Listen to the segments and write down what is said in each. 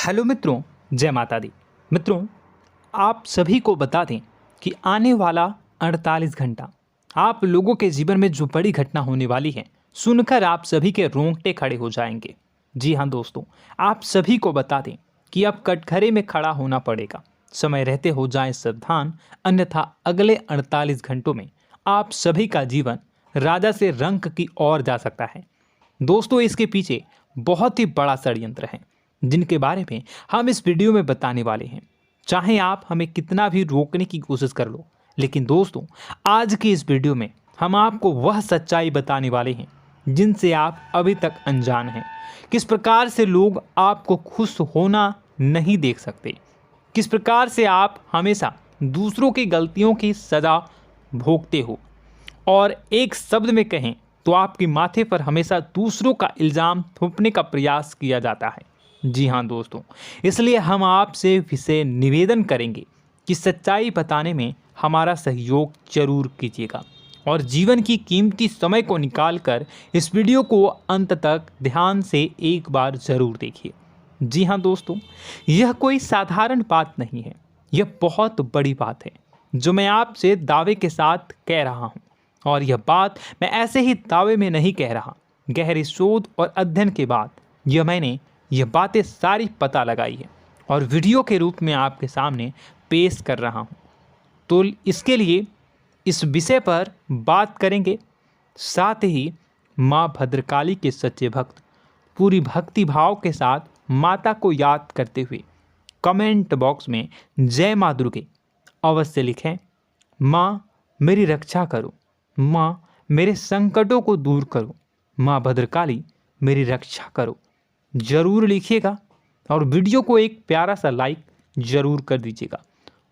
Hello मित्रों, जय माता दी। मित्रों, आप सभी को बता दें कि आने वाला 48 घंटा आप लोगों के जीवन में जो बड़ी घटना होने वाली है, सुनकर आप सभी के रोंगटे खड़े हो जाएंगे। जी हाँ दोस्तों, आप सभी को बता दें कि अब कटघरे में खड़ा होना पड़ेगा। समय रहते हो जाएं सावधान, अन्यथा अगले 48 घंटों में आप सभी का जीवन राजा से रंक की ओर जा सकता है। दोस्तों, इसके पीछे बहुत ही बड़ा षड्यंत्र है जिनके बारे में हम इस वीडियो में बताने वाले हैं। चाहे आप हमें कितना भी रोकने की कोशिश कर लो, लेकिन दोस्तों आज की इस वीडियो में हम आपको वह सच्चाई बताने वाले हैं जिनसे आप अभी तक अनजान हैं। किस प्रकार से लोग आपको खुश होना नहीं देख सकते, किस प्रकार से आप हमेशा दूसरों की गलतियों की सज़ा भोगते हो, और एक शब्द में कहें तो आपके माथे पर हमेशा दूसरों का इल्ज़ाम थोपने का प्रयास किया जाता है। जी हाँ दोस्तों, इसलिए हम आपसे विशेष निवेदन करेंगे कि सच्चाई बताने में हमारा सहयोग जरूर कीजिएगा और जीवन की कीमती समय को निकालकर इस वीडियो को अंत तक ध्यान से एक बार ज़रूर देखिए। जी हाँ दोस्तों, यह कोई साधारण बात नहीं है, यह बहुत बड़ी बात है जो मैं आपसे दावे के साथ कह रहा हूँ। और यह बात मैं ऐसे ही दावे में नहीं कह रहा, गहरी शोध और अध्ययन के बाद मैंने यह बातें सारी पता लगाई है और वीडियो के रूप में आपके सामने पेश कर रहा हूँ। तो इसके लिए इस विषय पर बात करेंगे। साथ ही माँ भद्रकाली के सच्चे भक्त पूरी भक्ति भाव के साथ माता को याद करते हुए कमेंट बॉक्स में जय माँ दुर्गे अवश्य लिखें। माँ मेरी रक्षा करो, माँ मेरे संकटों को दूर करो, माँ भद्रकाली मेरी रक्षा करो, जरूर लिखिएगा और वीडियो को एक प्यारा सा लाइक जरूर कर दीजिएगा।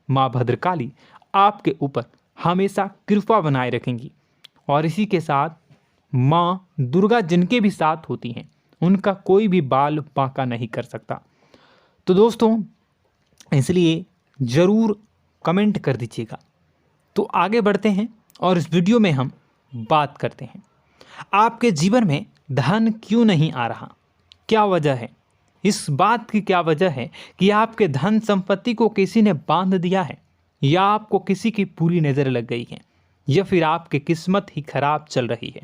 माँ भद्रकाली आपके ऊपर हमेशा कृपा बनाए रखेंगी और इसी के साथ माँ दुर्गा जिनके भी साथ होती हैं उनका कोई भी बाल बांका नहीं कर सकता। तो दोस्तों, इसलिए ज़रूर कमेंट कर दीजिएगा। तो आगे बढ़ते हैं और इस वीडियो में हम बात करते हैं, आपके जीवन में धन क्यों नहीं आ रहा, क्या वजह है। इस बात की क्या वजह है कि आपके धन संपत्ति को किसी ने बांध दिया है, या आपको किसी की पूरी नज़र लग गई है, या फिर आपकी किस्मत ही खराब चल रही है।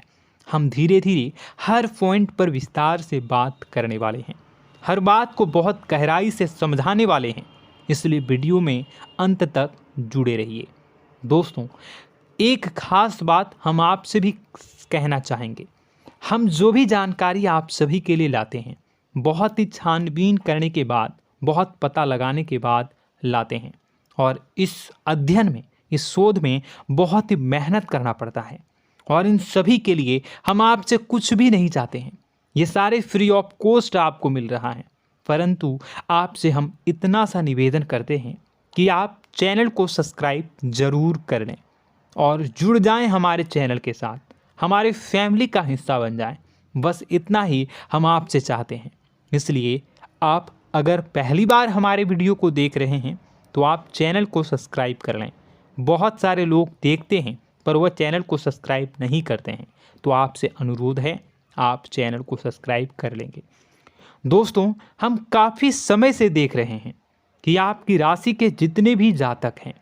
हम धीरे धीरे हर पॉइंट पर विस्तार से बात करने वाले हैं, हर बात को बहुत गहराई से समझाने वाले हैं, इसलिए वीडियो में अंत तक जुड़े रहिए। दोस्तों, एक खास बात हम आपसे भी कहना चाहेंगे, हम जो भी जानकारी आप सभी के लिए लाते हैं बहुत ही छानबीन करने के बाद, बहुत पता लगाने के बाद लाते हैं, और इस अध्ययन में, इस शोध में बहुत ही मेहनत करना पड़ता है। और इन सभी के लिए हम आपसे कुछ भी नहीं चाहते हैं, ये सारे फ्री ऑफ कॉस्ट आपको मिल रहा है। परंतु आपसे हम इतना सा निवेदन करते हैं कि आप चैनल को सब्सक्राइब ज़रूर कर लें और जुड़ जाएं हमारे चैनल के साथ, हमारे फैमिली का हिस्सा बन जाएं। बस इतना ही हम आपसे चाहते हैं। इसलिए आप अगर पहली बार हमारे वीडियो को देख रहे हैं तो आप चैनल को सब्सक्राइब कर लें। बहुत सारे लोग देखते हैं पर वह चैनल को सब्सक्राइब नहीं करते हैं, तो आपसे अनुरोध है आप चैनल को सब्सक्राइब कर लेंगे। दोस्तों, हम काफ़ी समय से देख रहे हैं कि आपकी राशि के जितने भी जातक हैं,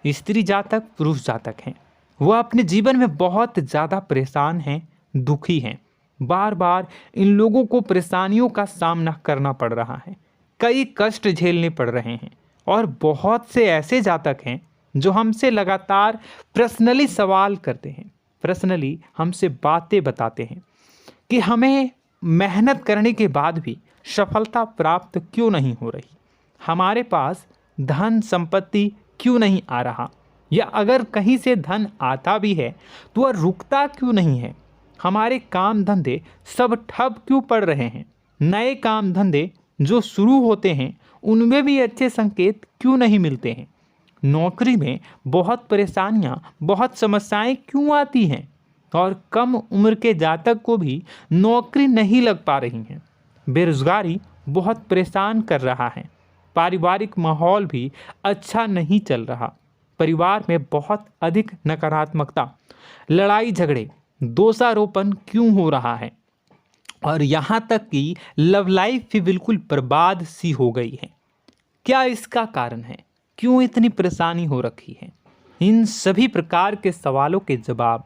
स्त्री जातक, पुरुष जातक हैं, वह अपने जीवन में बहुत ज़्यादा परेशान हैं, दुखी हैं। बार बार इन लोगों को परेशानियों का सामना करना पड़ रहा है, कई कष्ट झेलने पड़ रहे हैं। और बहुत से ऐसे जातक हैं जो हमसे लगातार पर्सनली सवाल करते हैं, पर्सनली हमसे बातें बताते हैं कि हमें मेहनत करने के बाद भी सफलता प्राप्त क्यों नहीं हो रही, हमारे पास धन संपत्ति क्यों नहीं आ रहा, या अगर कहीं से धन आता भी है तो वह रुकता क्यों नहीं है, हमारे काम धंधे सब ठप क्यों पड़ रहे हैं, नए काम धंधे जो शुरू होते हैं उनमें भी अच्छे संकेत क्यों नहीं मिलते हैं, नौकरी में बहुत परेशानियां, बहुत समस्याएं क्यों आती हैं, और कम उम्र के जातक को भी नौकरी नहीं लग पा रही हैं, बेरोजगारी बहुत परेशान कर रहा है, पारिवारिक माहौल भी अच्छा नहीं चल रहा, परिवार में बहुत अधिक नकारात्मकता, लड़ाई झगड़े, दोषारोपण क्यों हो रहा है, और यहाँ तक कि लव लाइफ भी बिल्कुल बर्बाद सी हो गई है। क्या इसका कारण है? क्यों इतनी परेशानी हो रखी है? इन सभी प्रकार के सवालों के जवाब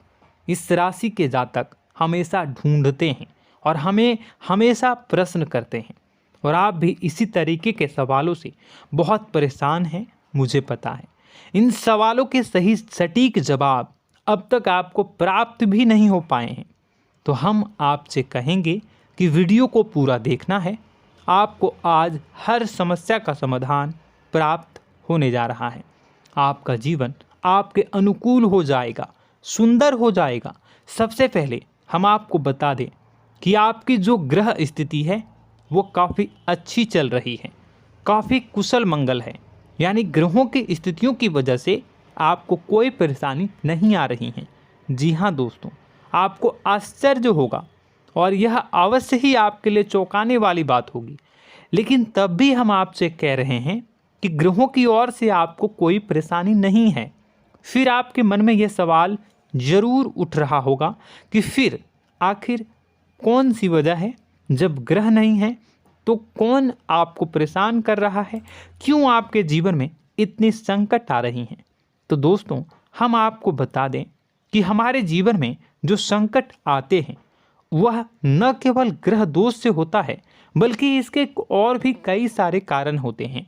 इस राशि के जातक हमेशा ढूंढते हैं और हमें हमेशा प्रश्न करते हैं, और आप भी इसी तरीके के सवालों से बहुत परेशान हैं, मुझे पता है। इन सवालों के सही सटीक जवाब अब तक आपको प्राप्त भी नहीं हो पाए हैं, तो हम आपसे कहेंगे कि वीडियो को पूरा देखना है। आपको आज हर समस्या का समाधान प्राप्त होने जा रहा है। आपका जीवन आपके अनुकूल हो जाएगा, सुंदर हो जाएगा। सबसे पहले हम आपको बता दें कि आपकी जो ग्रह स्थिति है वो काफ़ी अच्छी चल रही है, काफ़ी कुशल मंगल है, यानी ग्रहों की स्थितियों की वजह से आपको कोई परेशानी नहीं आ रही है। जी हाँ दोस्तों, आपको आश्चर्य होगा और यह अवश्य ही आपके लिए चौंकाने वाली बात होगी, लेकिन तब भी हम आपसे कह रहे हैं कि ग्रहों की ओर से आपको कोई परेशानी नहीं है। फिर आपके मन में यह सवाल जरूर उठ रहा होगा कि फिर आखिर कौन सी वजह है? जब ग्रह नहीं है तो कौन आपको परेशान कर रहा है? क्यों आपके जीवन में इतनी संकट आ रही हैं? तो दोस्तों, हम आपको बता दें कि हमारे जीवन में जो संकट आते हैं वह न केवल ग्रह दोष से होता है, बल्कि इसके और भी कई सारे कारण होते हैं।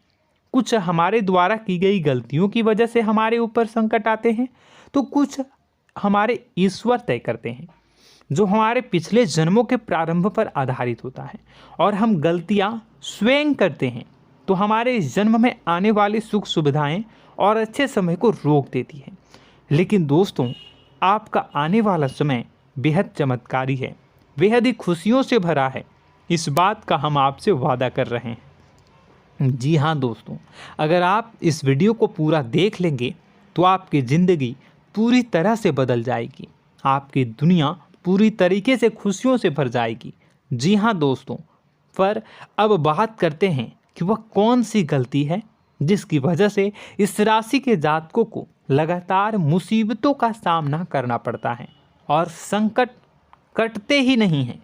कुछ हमारे द्वारा की गई गलतियों की वजह से हमारे ऊपर संकट आते हैं, तो कुछ हमारे ईश्वर तय करते हैं, जो हमारे पिछले जन्मों के प्रारंभ पर आधारित होता है। और हम गलतियां स्वयं करते हैं तो हमारे इस जन्म में आने वाली सुख सुविधाएं और अच्छे समय को रोक देती है। लेकिन दोस्तों, आपका आने वाला समय बेहद चमत्कारी है, बेहद ही खुशियों से भरा है। इस बात का हम आपसे वादा कर रहे हैं। जी हाँ दोस्तों, अगर आप इस वीडियो को पूरा देख लेंगे तो आपकी ज़िंदगी पूरी तरह से बदल जाएगी, आपकी दुनिया पूरी तरीके से खुशियों से भर जाएगी। जी हाँ दोस्तों, पर अब बात करते हैं कि वह कौन सी गलती है जिसकी वजह से इस राशि के जातकों को लगातार मुसीबतों का सामना करना पड़ता है और संकट कटते ही नहीं हैं।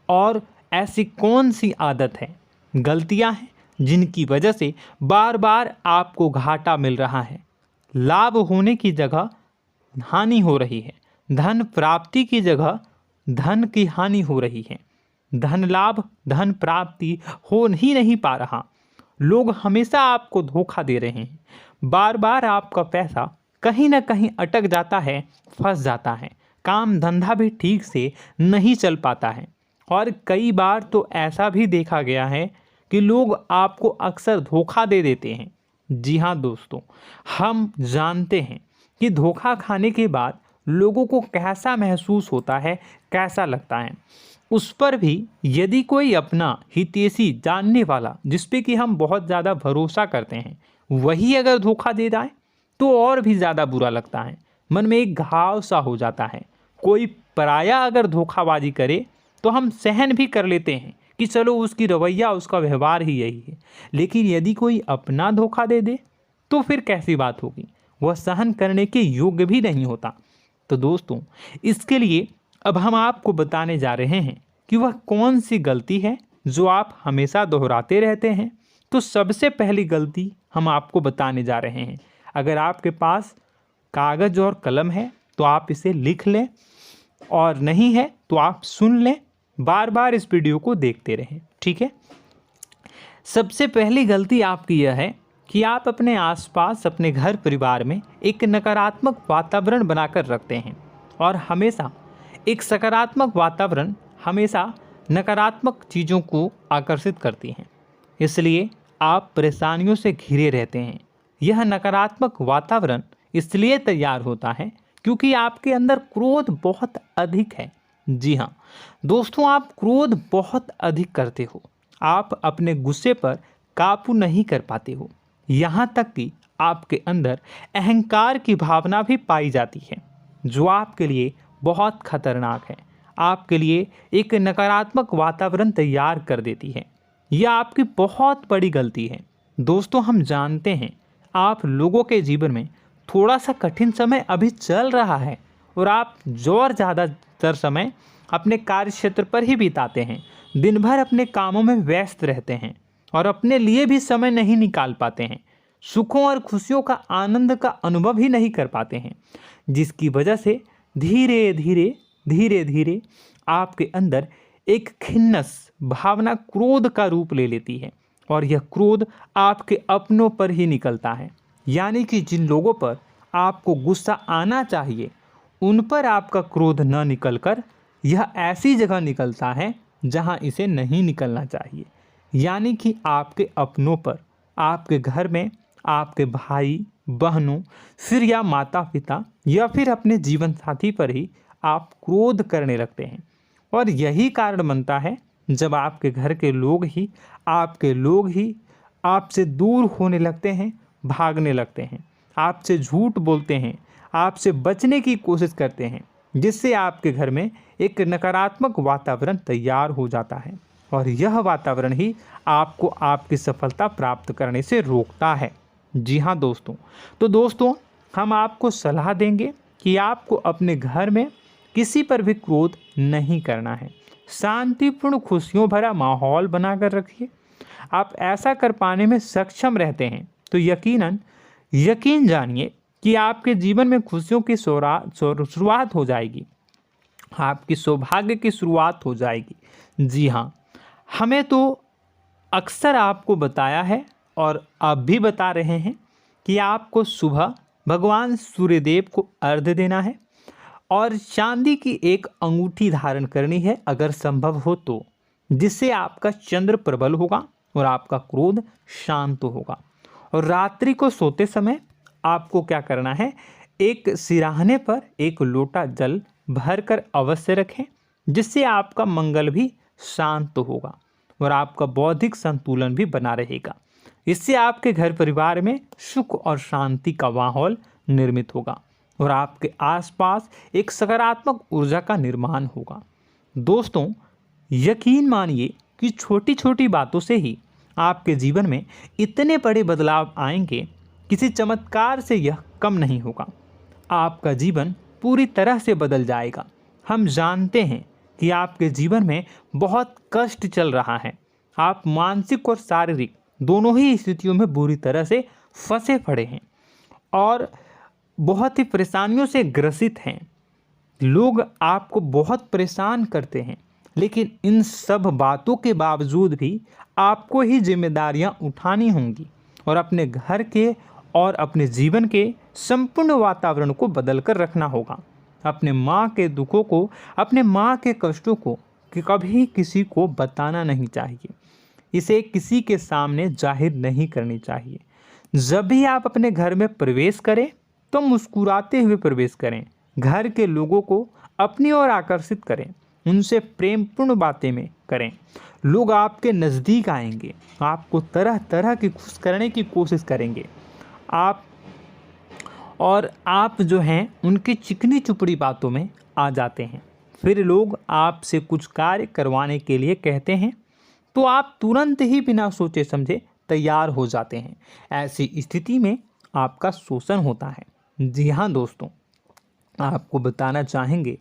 और ऐसी कौन सी आदत है, गलतियां हैं जिनकी वजह से बार बार आपको घाटा मिल रहा है, लाभ होने की जगह हानि हो रही है, धन प्राप्ति की जगह धन की हानि हो रही है, धन लाभ धन प्राप्ति हो ही नहीं पा रहा, लोग हमेशा आपको धोखा दे रहे हैं, बार बार आपका पैसा कहीं ना कहीं अटक जाता है, फंस जाता है, काम धंधा भी ठीक से नहीं चल पाता है। और कई बार तो ऐसा भी देखा गया है कि लोग आपको अक्सर धोखा दे देते हैं। जी हाँ दोस्तों, हम जानते हैं कि धोखा खाने के बाद लोगों को कैसा महसूस होता है, कैसा लगता है। उस पर भी यदि कोई अपना हितैषी जानने वाला, जिस पे कि हम बहुत ज़्यादा भरोसा करते हैं, वही अगर धोखा दे जाए तो और भी ज़्यादा बुरा लगता है, मन में एक घाव सा हो जाता है। कोई पराया अगर धोखाबाजी करे तो हम सहन भी कर लेते हैं कि चलो उसकी रवैया उसका व्यवहार ही यही है, लेकिन यदि कोई अपना धोखा दे दे तो फिर कैसी बात होगी, वह सहन करने के योग्य भी नहीं होता। तो दोस्तों, इसके लिए अब हम आपको बताने जा रहे हैं कि वह कौन सी गलती है जो आप हमेशा दोहराते रहते हैं। तो सबसे पहली गलती हम आपको बताने जा रहे हैं। अगर आपके पास कागज़ और कलम है तो आप इसे लिख लें, और नहीं है तो आप सुन लें, बार बार इस वीडियो को देखते रहें, ठीक है। सबसे पहली गलती आपकी यह है कि आप अपने आसपास, अपने घर परिवार में एक नकारात्मक वातावरण बनाकर रखते हैं, और हमेशा एक सकारात्मक वातावरण हमेशा नकारात्मक चीज़ों को आकर्षित करती हैं, इसलिए आप परेशानियों से घिरे रहते हैं। यह नकारात्मक वातावरण इसलिए तैयार होता है क्योंकि आपके अंदर क्रोध बहुत अधिक है। जी हाँ दोस्तों, आप क्रोध बहुत अधिक करते हो, आप अपने गुस्से पर काबू नहीं कर पाते हो, यहाँ तक कि आपके अंदर अहंकार की भावना भी पाई जाती है, जो आपके लिए बहुत खतरनाक है, आपके लिए एक नकारात्मक वातावरण तैयार कर देती है। यह आपकी बहुत बड़ी गलती है। दोस्तों, हम जानते हैं आप लोगों के जीवन में थोड़ा सा कठिन समय अभी चल रहा है, और आप और ज़्यादातर समय अपने कार्य क्षेत्र पर ही बिताते हैं। दिन भर अपने कामों में व्यस्त रहते हैं और अपने लिए भी समय नहीं निकाल पाते हैं। सुखों और खुशियों का आनंद का अनुभव ही नहीं कर पाते हैं, जिसकी वजह से धीरे धीरे आपके अंदर एक खिन्नस भावना क्रोध का रूप ले लेती है और यह क्रोध आपके अपनों पर ही निकलता है। यानी कि जिन लोगों पर आपको गुस्सा आना चाहिए उन पर आपका क्रोध न निकलकर यह ऐसी जगह निकलता है जहां इसे नहीं निकलना चाहिए। यानी कि आपके अपनों पर, आपके घर में आपके भाई बहनों, फिर या माता पिता या फिर अपने जीवन साथी पर ही आप क्रोध करने लगते हैं। और यही कारण बनता है जब आपके घर के लोग ही आपसे दूर होने लगते हैं, भागने लगते हैं, आपसे झूठ बोलते हैं, आपसे बचने की कोशिश करते हैं, जिससे आपके घर में एक नकारात्मक वातावरण तैयार हो जाता है और यह वातावरण ही आपको आपकी सफलता प्राप्त करने से रोकता है। जी हाँ दोस्तों, तो दोस्तों हम आपको सलाह देंगे कि आपको अपने घर में किसी पर भी क्रोध नहीं करना है। शांतिपूर्ण खुशियों भरा माहौल बनाकर रखिए। आप ऐसा कर पाने में सक्षम रहते हैं तो यकीन जानिए कि आपके जीवन में खुशियों की शुरुआत हो जाएगी, आपकी सौभाग्य की शुरुआत हो जाएगी। जी हाँ, हमें तो अक्सर आपको बताया है और अब भी बता रहे हैं कि आपको सुबह भगवान सूर्यदेव को अर्घ्य देना है और चांदी की एक अंगूठी धारण करनी है अगर संभव हो तो, जिससे आपका चंद्र प्रबल होगा और आपका क्रोध शांत होगा। और रात्रि को सोते समय आपको क्या करना है, एक सिराहने पर एक लोटा जल भरकर अवश्य रखें, जिससे आपका मंगल भी शांत होगा और आपका बौद्धिक संतुलन भी बना रहेगा। इससे आपके घर परिवार में सुख और शांति का माहौल निर्मित होगा और आपके आसपास एक सकारात्मक ऊर्जा का निर्माण होगा। दोस्तों यकीन मानिए कि छोटी छोटी बातों से ही आपके जीवन में इतने बड़े बदलाव आएंगे, किसी चमत्कार से यह कम नहीं होगा। आपका जीवन पूरी तरह से बदल जाएगा। हम जानते हैं कि आपके जीवन में बहुत कष्ट चल रहा है, आप मानसिक और शारीरिक दोनों ही स्थितियों में बुरी तरह से फंसे पड़े हैं और बहुत ही परेशानियों से ग्रसित हैं। लोग आपको बहुत परेशान करते हैं, लेकिन इन सब बातों के बावजूद भी आपको ही जिम्मेदारियां उठानी होंगी और अपने घर के और अपने जीवन के संपूर्ण वातावरण को बदल कर रखना होगा। अपने माँ के दुखों को, अपने माँ के कष्टों को कभी किसी को बताना नहीं चाहिए, इसे किसी के सामने जाहिर नहीं करनी चाहिए। जब भी आप अपने घर में प्रवेश करें तो मुस्कुराते हुए प्रवेश करें, घर के लोगों को अपनी ओर आकर्षित करें, उनसे प्रेमपूर्ण बातें में करें। लोग आपके नज़दीक आएंगे, आपको तरह तरह की खुश करने की कोशिश करेंगे। आप जो हैं उनकी चिकनी चुपड़ी बातों में आ जाते हैं। फिर लोग आपसे कुछ कार्य करवाने के लिए कहते हैं तो आप तुरंत ही बिना सोचे समझे तैयार हो जाते हैं। ऐसी स्थिति में आपका शोषण होता है। जी हाँ दोस्तों, आपको बताना चाहेंगे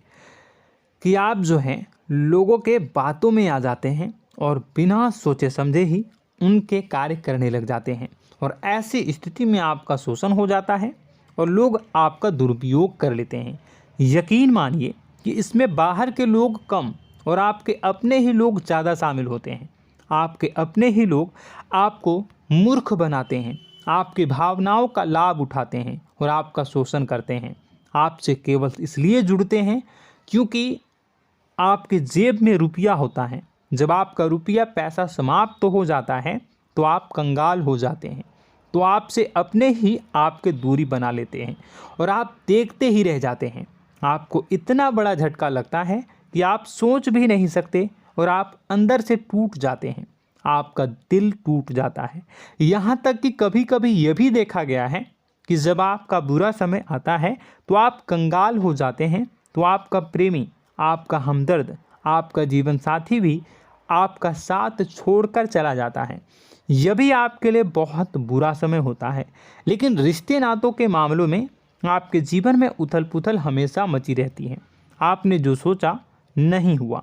कि आप जो हैं लोगों के बातों में आ जाते हैं और बिना सोचे समझे ही उनके कार्य करने लग जाते हैं और ऐसी स्थिति में आपका शोषण हो जाता है और लोग आपका दुरुपयोग कर लेते हैं। यकीन मानिए कि इसमें बाहर के लोग कम और आपके अपने ही लोग ज़्यादा शामिल होते हैं। आपके अपने ही लोग आपको मूर्ख बनाते हैं, आपकी भावनाओं का लाभ उठाते हैं और आपका शोषण करते हैं। आपसे केवल इसलिए जुड़ते हैं क्योंकि आपके जेब में रुपया होता है। जब आपका रुपया पैसा समाप्त हो जाता है तो आप कंगाल हो जाते हैं, तो आपसे अपने ही आपके दूरी बना लेते हैं और आप देखते ही रह जाते हैं। आपको इतना बड़ा झटका लगता है कि आप सोच भी नहीं सकते और आप अंदर से टूट जाते हैं, आपका दिल टूट जाता है। यहाँ तक कि कभी कभी यह भी देखा गया है कि जब आपका बुरा समय आता है तो आप कंगाल हो जाते हैं, तो आपका प्रेमी, आपका हमदर्द, आपका जीवन साथी भी आपका साथ छोड़कर चला जाता है। यह भी आपके लिए बहुत बुरा समय होता है। लेकिन रिश्ते नातों के मामलों में आपके जीवन में उथल पुथल हमेशा मची रहती है। आपने जो सोचा नहीं हुआ,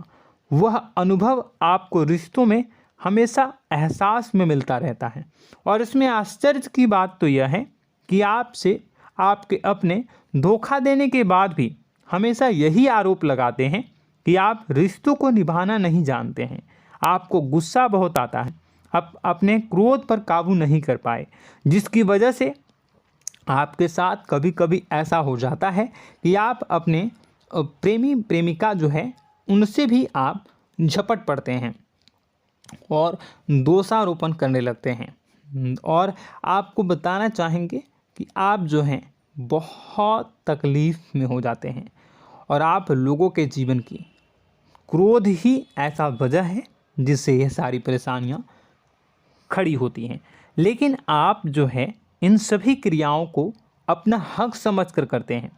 वह अनुभव आपको रिश्तों में हमेशा एहसास में मिलता रहता है। और इसमें आश्चर्य की बात तो यह है कि आपसे आपके अपने धोखा देने के बाद भी हमेशा यही आरोप लगाते हैं कि आप रिश्तों को निभाना नहीं जानते हैं। आपको गुस्सा बहुत आता है, आप अपने क्रोध पर काबू नहीं कर पाए, जिसकी वजह से आपके साथ कभी कभी ऐसा हो जाता है कि आप अपने प्रेमी प्रेमिका जो है उनसे भी आप झपट पड़ते हैं और दोषारोपण करने लगते हैं। और आपको बताना चाहेंगे कि आप जो हैं बहुत तकलीफ़ में हो जाते हैं और आप लोगों के जीवन की क्रोध ही ऐसा वजह है जिससे ये सारी परेशानियां खड़ी होती हैं। लेकिन आप जो है इन सभी क्रियाओं को अपना हक समझकर करते हैं,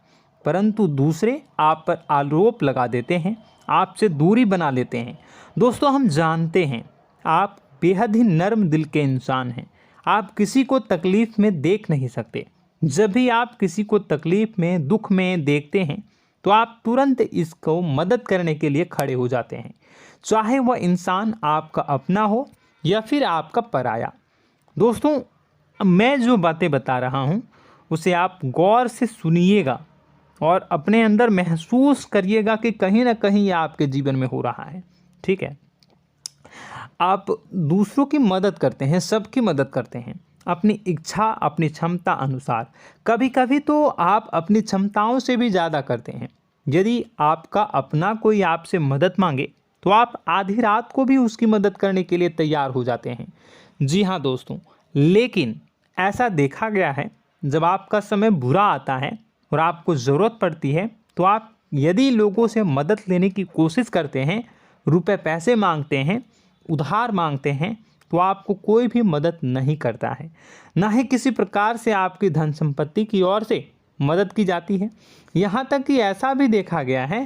परंतु दूसरे आप पर आरोप लगा देते हैं, आपसे दूरी बना लेते हैं। दोस्तों, हम जानते हैं आप बेहद ही नर्म दिल के इंसान हैं। आप किसी को तकलीफ़ में देख नहीं सकते। जब भी आप किसी को तकलीफ़ में, दुख में देखते हैं तो आप तुरंत इसको मदद करने के लिए खड़े हो जाते हैं, चाहे वह इंसान आपका अपना हो या फिर आपका पराया। दोस्तों, मैं जो बातें बता रहा हूँ उसे आप गौर से सुनिएगा और अपने अंदर महसूस करिएगा कि कहीं ना कहीं ये आपके जीवन में हो रहा है। ठीक है, आप दूसरों की मदद करते हैं, सबकी मदद करते हैं अपनी इच्छा, अपनी क्षमता अनुसार। कभी कभी तो आप अपनी क्षमताओं से भी ज़्यादा करते हैं। यदि आपका अपना कोई आपसे मदद मांगे तो आप आधी रात को भी उसकी मदद करने के लिए तैयार हो जाते हैं। जी हाँ दोस्तों, लेकिन ऐसा देखा गया है जब आपका समय बुरा आता है और आपको ज़रूरत पड़ती है तो आप यदि लोगों से मदद लेने की कोशिश करते हैं, रुपए पैसे मांगते हैं, उधार मांगते हैं, तो आपको कोई भी मदद नहीं करता है। ना ही किसी प्रकार से आपकी धन संपत्ति की ओर से मदद की जाती है। यहाँ तक कि ऐसा भी देखा गया है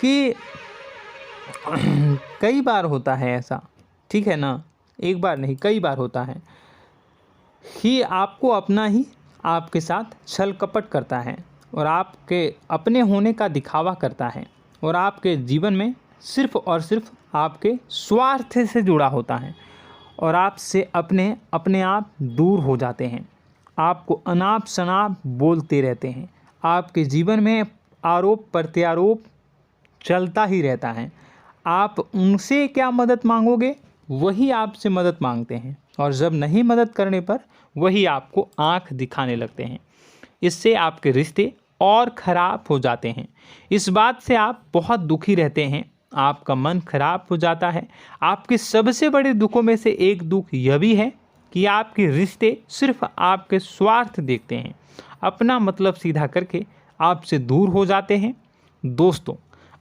कि कई बार होता है ऐसा, ठीक है ना, एक बार नहीं कई बार होता है कि आपको अपना ही आपके साथ छल कपट करता है और आपके अपने होने का दिखावा करता है और आपके जीवन में सिर्फ और सिर्फ आपके स्वार्थ से जुड़ा होता है और आपसे अपने आप दूर हो जाते हैं। आपको अनाप शनाप बोलते रहते हैं। आपके जीवन में आरोप प्रत्यारोप चलता ही रहता है। आप उनसे क्या मदद मांगोगे, वही आपसे मदद मांगते हैं और जब नहीं मदद करने पर वही आपको आंख दिखाने लगते हैं। इससे आपके रिश्ते और ख़राब हो जाते हैं। इस बात से आप बहुत दुखी रहते हैं, आपका मन खराब हो जाता है। आपके सबसे बड़े दुखों में से एक दुख यह भी है कि आपके रिश्ते सिर्फ आपके स्वार्थ देखते हैं, अपना मतलब सीधा करके आपसे दूर हो जाते हैं। दोस्तों,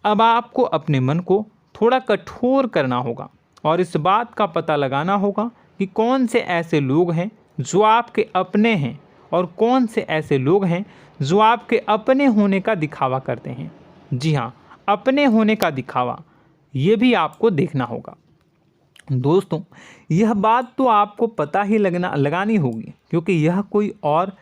अब आपको अपने मन को थोड़ा कठोर करना होगा और इस बात का पता लगाना होगा कि कौन से ऐसे लोग हैं जो आपके अपने हैं और कौन से ऐसे लोग हैं जो आपके अपने होने का दिखावा करते हैं। जी हाँ, अपने होने का दिखावा, ये भी आपको देखना होगा। दोस्तों, यह बात तो आपको पता ही लगानी होगी, क्योंकि यह कोई और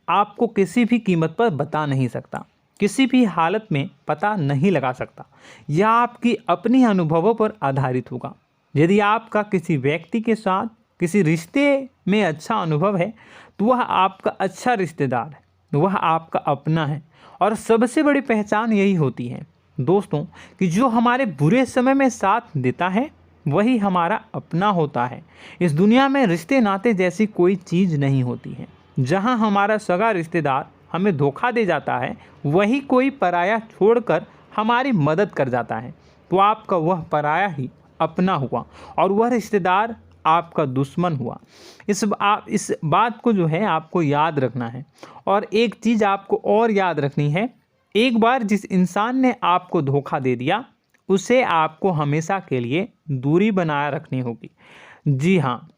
आपको किसी भी कीमत पर बता नहीं सकता, किसी भी हालत में पता नहीं लगा सकता। यह आपकी अपनी अनुभवों पर आधारित होगा। यदि आपका किसी व्यक्ति के साथ किसी रिश्ते में अच्छा अनुभव है तो वह आपका अच्छा रिश्तेदार है, वह आपका अपना है। और सबसे बड़ी पहचान यही होती है दोस्तों कि जो हमारे बुरे समय में साथ देता है वही हमारा अपना होता है। इस दुनिया में रिश्ते नाते जैसी कोई चीज़ नहीं होती है। जहां हमारा सगा रिश्तेदार हमें धोखा दे जाता है, वही कोई पराया छोड़कर हमारी मदद कर जाता है, तो आपका वह पराया ही अपना हुआ और वह रिश्तेदार आपका दुश्मन हुआ। इस बात को जो है आपको याद रखना है। और एक चीज़ आपको और याद रखनी है, एक बार जिस इंसान ने आपको धोखा दे दिया उसे आपको हमेशा के लिए दूरी बनाए रखनी होगी। जी हाँ,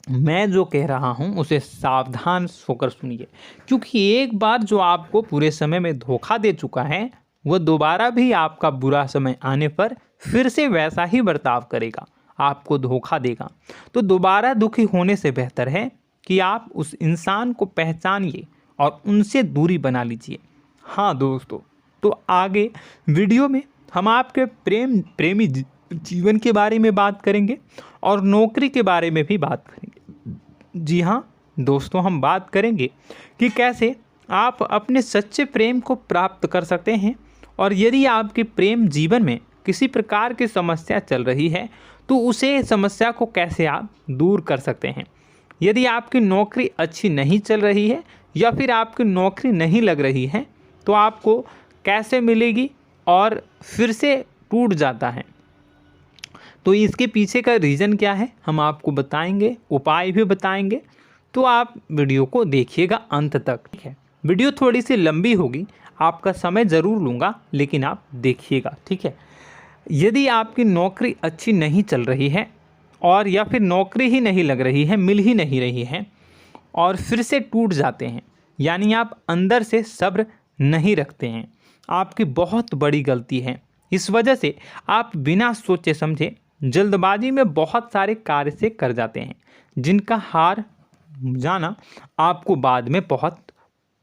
मैं जो कह रहा हूँ उसे सावधान होकर सुनिए, क्योंकि एक बार जो आपको पूरे समय में धोखा दे चुका है वह दोबारा भी आपका बुरा समय आने पर फिर से वैसा ही बर्ताव करेगा, आपको धोखा देगा। तो दोबारा दुखी होने से बेहतर है कि आप उस इंसान को पहचानिए और उनसे दूरी बना लीजिए। हाँ दोस्तों, तो आगे वीडियो में हम आपके प्रेमी जीवन के बारे में बात करेंगे और नौकरी के बारे में भी बात करेंगे। जी हाँ दोस्तों, हम बात करेंगे कि कैसे आप अपने सच्चे प्रेम को प्राप्त कर सकते हैं, और यदि आपके प्रेम जीवन में किसी प्रकार की समस्या चल रही है तो उसे समस्या को कैसे आप दूर कर सकते हैं। यदि आपकी नौकरी अच्छी नहीं चल रही है या फिर आपकी नौकरी नहीं लग रही है तो आपको कैसे मिलेगी और फिर से टूट जाता है, तो इसके पीछे का रीज़न क्या है हम आपको बताएंगे, उपाय भी बताएंगे। तो आप वीडियो को देखिएगा अंत तक, ठीक है। वीडियो थोड़ी सी लंबी होगी, आपका समय ज़रूर लूँगा, लेकिन आप देखिएगा, ठीक है। यदि आपकी नौकरी अच्छी नहीं चल रही है और या फिर नौकरी ही नहीं लग रही है, मिल ही नहीं रही है और फिर से टूट जाते हैं, यानी आप अंदर से सब्र नहीं रखते हैं, आपकी बहुत बड़ी गलती है। इस वजह से आप बिना सोचे समझे जल्दबाजी में बहुत सारे कार्य से कर जाते हैं, जिनका हार जाना आपको बाद में बहुत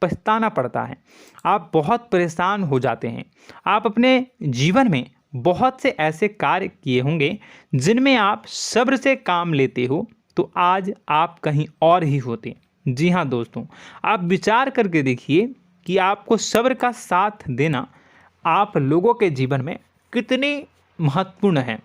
पछताना पड़ता है। आप बहुत परेशान हो जाते हैं। आप अपने जीवन में बहुत से ऐसे कार्य किए होंगे जिनमें आप सब्र से काम लेते हो, तो आज आप कहीं और ही होते। जी हाँ दोस्तों, आप विचार करके देखिए कि आपको सब्र का साथ देना आप लोगों के जीवन में कितनी महत्वपूर्ण है।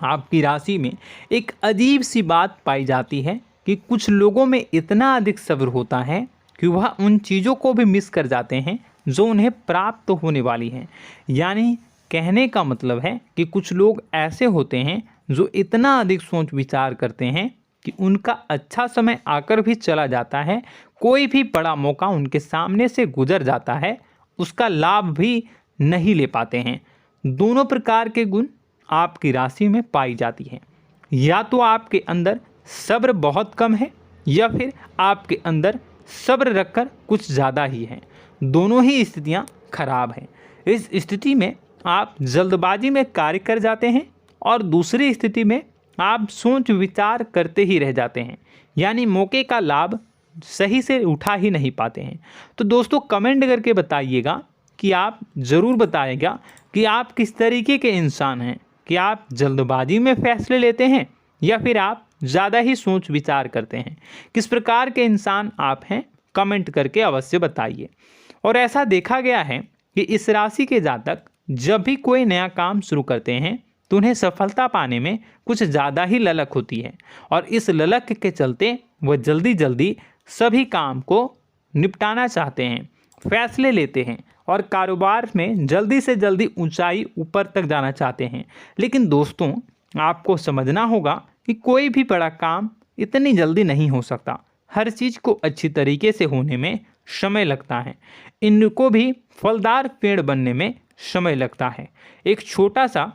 आपकी राशि में एक अजीब सी बात पाई जाती है कि कुछ लोगों में इतना अधिक सब्र होता है कि वह उन चीज़ों को भी मिस कर जाते हैं जो उन्हें प्राप्त होने वाली हैं। यानी कहने का मतलब है कि कुछ लोग ऐसे होते हैं जो इतना अधिक सोच विचार करते हैं कि उनका अच्छा समय आकर भी चला जाता है, कोई भी बड़ा मौका उनके सामने से गुजर जाता है, उसका लाभ भी नहीं ले पाते हैं। दोनों प्रकार के गुण आपकी राशि में पाई जाती हैं। या तो आपके अंदर सब्र बहुत कम है या फिर आपके अंदर सब्र रखकर कुछ ज़्यादा ही है। दोनों ही स्थितियाँ खराब हैं। इस स्थिति में आप जल्दबाजी में कार्य कर जाते हैं और दूसरी स्थिति में आप सोच विचार करते ही रह जाते हैं, यानी मौके का लाभ सही से उठा ही नहीं पाते हैं। तो दोस्तों कमेंट करके बताइएगा कि आप ज़रूर बताइएगा कि आप किस तरीके के इंसान हैं, कि आप जल्दबाजी में फैसले लेते हैं या फिर आप ज़्यादा ही सोच विचार करते हैं। किस प्रकार के इंसान आप हैं, कमेंट करके अवश्य बताइए। और ऐसा देखा गया है कि इस राशि के जातक जब भी कोई नया काम शुरू करते हैं तो उन्हें सफलता पाने में कुछ ज़्यादा ही ललक होती है, और इस ललक के चलते वह जल्दी जल्दी सभी काम को निपटाना चाहते हैं, फैसले लेते हैं और कारोबार में जल्दी से जल्दी ऊंचाई ऊपर तक जाना चाहते हैं। लेकिन दोस्तों आपको समझना होगा कि कोई भी बड़ा काम इतनी जल्दी नहीं हो सकता। हर चीज़ को अच्छी तरीके से होने में समय लगता है। इनको भी फलदार पेड़ बनने में समय लगता है। एक छोटा सा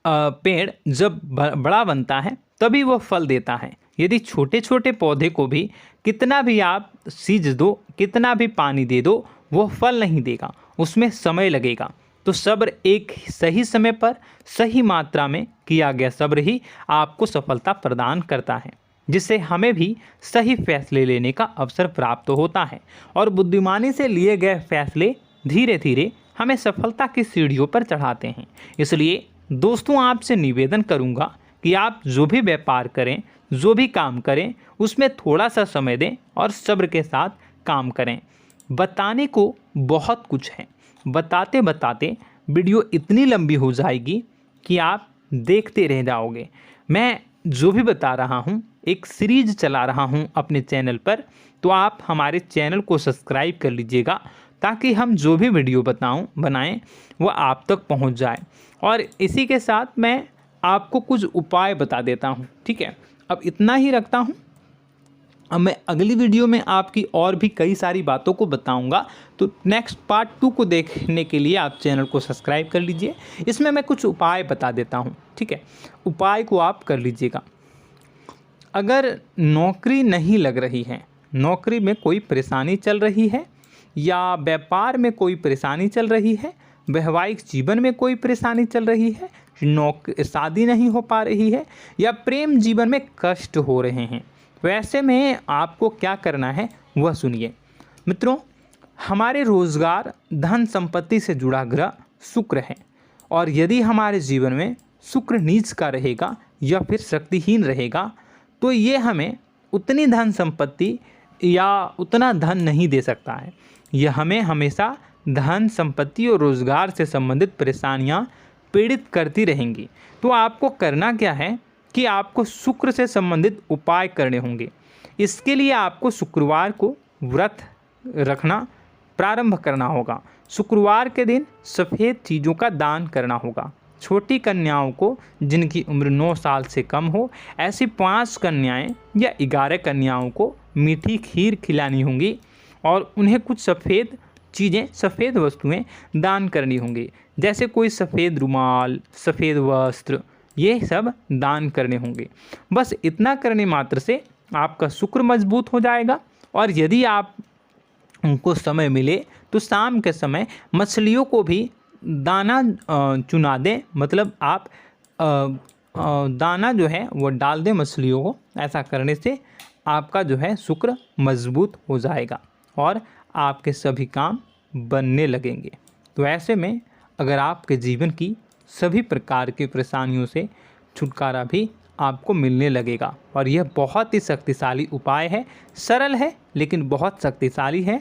पेड़ जब बड़ा बनता है तभी वो फल देता है। यदि छोटे छोटे पौधे को भी कितना भी आप सींच दो, कितना भी पानी दे दो, वो फल नहीं देगा, उसमें समय लगेगा। तो सब्र एक सही समय पर सही मात्रा में किया गया सब्र ही आपको सफलता प्रदान करता है, जिससे हमें भी सही फैसले लेने का अवसर प्राप्त होता है। और बुद्धिमानी से लिए गए फैसले धीरे धीरे हमें सफलता की सीढ़ियों पर चढ़ाते हैं। इसलिए दोस्तों आपसे निवेदन करूंगा कि आप जो भी व्यापार करें, जो भी काम करें, उसमें थोड़ा सा समय दें और सब्र के साथ काम करें। बताने को बहुत कुछ है, बताते बताते वीडियो इतनी लंबी हो जाएगी कि आप देखते रह जाओगे। मैं जो भी बता रहा हूँ एक सीरीज चला रहा हूँ अपने चैनल पर, तो आप हमारे चैनल को सब्सक्राइब कर लीजिएगा ताकि हम जो भी वीडियो बनाएं वो आप तक पहुँच जाए। और इसी के साथ मैं आपको कुछ उपाय बता देता हूँ, ठीक है। अब इतना ही रखता हूँ। अब मैं अगली वीडियो में आपकी और भी कई सारी बातों को बताऊंगा। तो नेक्स्ट पार्ट 2 को देखने के लिए आप चैनल को सब्सक्राइब कर लीजिए। इसमें मैं कुछ उपाय बता देता हूं, ठीक है। उपाय को आप कर लीजिएगा। अगर नौकरी नहीं लग रही है, नौकरी में कोई परेशानी चल रही है, या व्यापार में कोई परेशानी चल रही है, वैवाहिक जीवन में कोई परेशानी चल रही है, शादी नहीं हो पा रही है, या प्रेम जीवन में कष्ट हो रहे हैं, तो ऐसे में आपको क्या करना है वह सुनिए। मित्रों, हमारे रोजगार धन संपत्ति से जुड़ा ग्रह शुक्र है, और यदि हमारे जीवन में शुक्र नीच का रहेगा या फिर शक्तिहीन रहेगा तो ये हमें उतनी धन संपत्ति या उतना धन नहीं दे सकता है। यह हमें हमेशा धन संपत्ति और रोजगार से संबंधित परेशानियां पीड़ित करती रहेंगी। तो आपको करना क्या है कि आपको शुक्र से संबंधित उपाय करने होंगे। इसके लिए आपको शुक्रवार को व्रत रखना प्रारंभ करना होगा। शुक्रवार के दिन सफ़ेद चीज़ों का दान करना होगा। छोटी कन्याओं को जिनकी उम्र 9 साल से कम हो, ऐसी 5 कन्याएं या 11 कन्याओं को मीठी खीर खिलानी होंगी और उन्हें कुछ सफ़ेद चीज़ें, सफ़ेद वस्तुएं दान करनी होंगी, जैसे कोई सफ़ेद रुमाल, सफ़ेद वस्त्र, ये सब दान करने होंगे। बस इतना करने मात्र से आपका शुक्र मजबूत हो जाएगा। और यदि आप उनको समय मिले तो शाम के समय मछलियों को भी दाना चुना दें, मतलब आप दाना जो है वो डाल दें मछलियों को। ऐसा करने से आपका जो है शुक्र मजबूत हो जाएगा और आपके सभी काम बनने लगेंगे। तो ऐसे में अगर आपके जीवन की सभी प्रकार की परेशानियों से छुटकारा भी आपको मिलने लगेगा। और यह बहुत ही शक्तिशाली उपाय है, सरल है लेकिन बहुत शक्तिशाली है।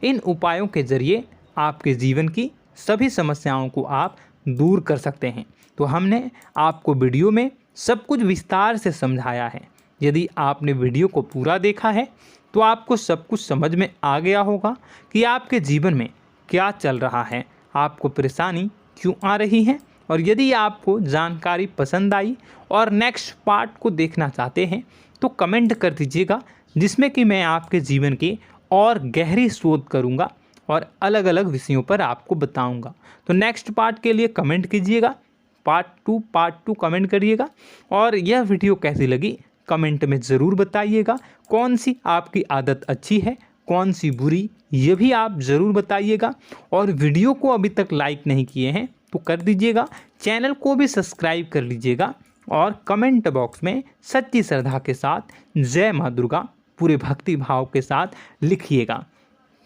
इन उपायों के जरिए आपके जीवन की सभी समस्याओं को आप दूर कर सकते हैं। तो हमने आपको वीडियो में सब कुछ विस्तार से समझाया है। यदि आपने वीडियो को पूरा देखा है तो आपको सब कुछ समझ में आ गया होगा कि आपके जीवन में क्या चल रहा है, आपको परेशानी क्यों आ रही है। और यदि आपको जानकारी पसंद आई और नेक्स्ट पार्ट को देखना चाहते हैं तो कमेंट कर दीजिएगा, जिसमें कि मैं आपके जीवन की और गहरी शोध करूंगा और अलग अलग विषयों पर आपको बताऊंगा। तो नेक्स्ट पार्ट के लिए कमेंट कीजिएगा, पार्ट टू कमेंट करिएगा। और यह वीडियो कैसी लगी कमेंट में ज़रूर बताइएगा। कौन सी आपकी आदत अच्छी है, कौन सी बुरी, ये भी आप ज़रूर बताइएगा। और वीडियो को अभी तक लाइक नहीं किए हैं तो कर दीजिएगा, चैनल को भी सब्सक्राइब कर लीजिएगा और कमेंट बॉक्स में सच्ची श्रद्धा के साथ जय माँ दुर्गा पूरे भक्ति भाव के साथ लिखिएगा।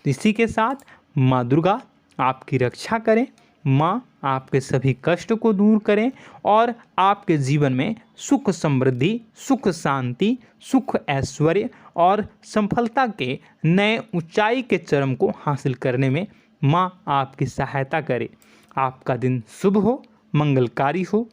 इसी के साथ माँ दुर्गा आपकी रक्षा करें, माँ आपके सभी कष्ट को दूर करें और आपके जीवन में सुख समृद्धि, सुख शांति, सुख ऐश्वर्य और सफलता के नए ऊंचाई के चरम को हासिल करने में माँ आपकी सहायता करे। आपका दिन शुभ हो, मंगलकारी हो।